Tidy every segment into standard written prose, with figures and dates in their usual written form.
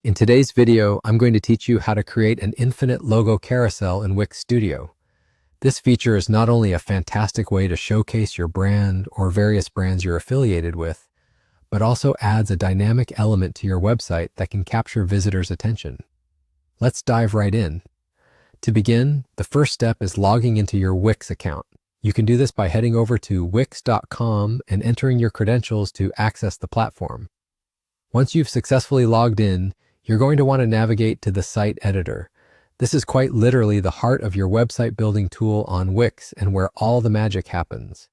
In today's video, I'm going to teach you how to create an infinite logo carousel in Wix Studio. This feature is not only a fantastic way to showcase your brand or various brands you're affiliated with, but also adds a dynamic element to your website that can capture visitors' attention. Let's dive right in. To begin, the first step is logging into your Wix account. You can do this by heading over to wix.com and entering your credentials to access the platform. Once you've successfully logged in, you're going to want to navigate to the site editor. This is quite literally the heart of your website building tool on Wix and where all the magic happens.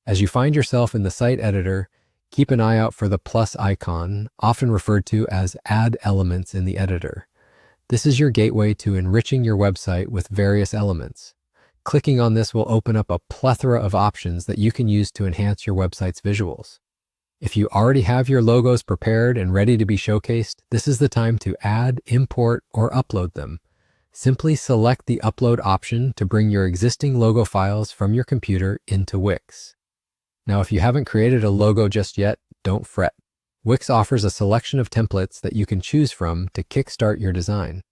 As you find yourself in the site editor, keep an eye out for the plus icon, often referred to as Add Elements in the editor. This is your gateway to enriching your website with various elements. Clicking on this will open up a plethora of options that you can use to enhance your website's visuals. If you already have your logos prepared and ready to be showcased, this is the time to add, import, or upload them. Simply select the upload option to bring your existing logo files from your computer into Wix. Now, if you haven't created a logo just yet, don't fret. Wix offers a selection of templates that you can choose from to kickstart your design.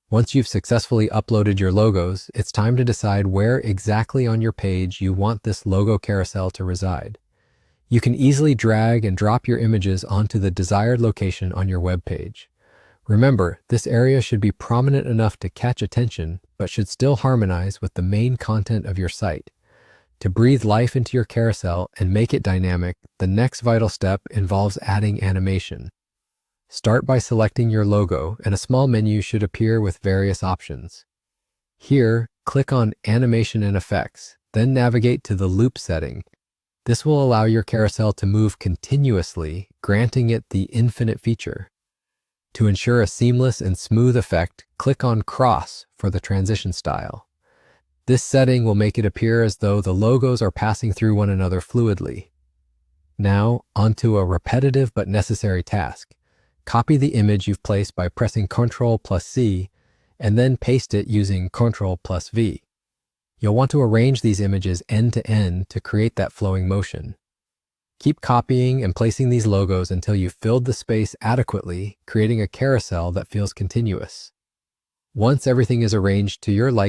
Once you've successfully uploaded your logos, it's time to decide where exactly on your page you want this logo carousel to reside. You can easily drag and drop your images onto the desired location on your web page. Remember, this area should be prominent enough to catch attention, but should still harmonize with the main content of your site. To breathe life into your carousel and make it dynamic, the next vital step involves adding animation. Start by selecting your logo, and a small menu should appear with various options. Here, click on Animation and Effects, then navigate to the Loop setting. This will allow your carousel to move continuously, granting it the infinite feature. To ensure a seamless and smooth effect, click on Cross for the transition style. This setting will make it appear as though the logos are passing through one another fluidly. Now, onto a repetitive but necessary task. Copy the image you've placed by pressing Ctrl+C, and then paste it using Ctrl+V. You'll want to arrange these images end to end to create that flowing motion. Keep copying and placing these logos until you've filled the space adequately, creating a carousel that feels continuous. Once everything is arranged to your liking,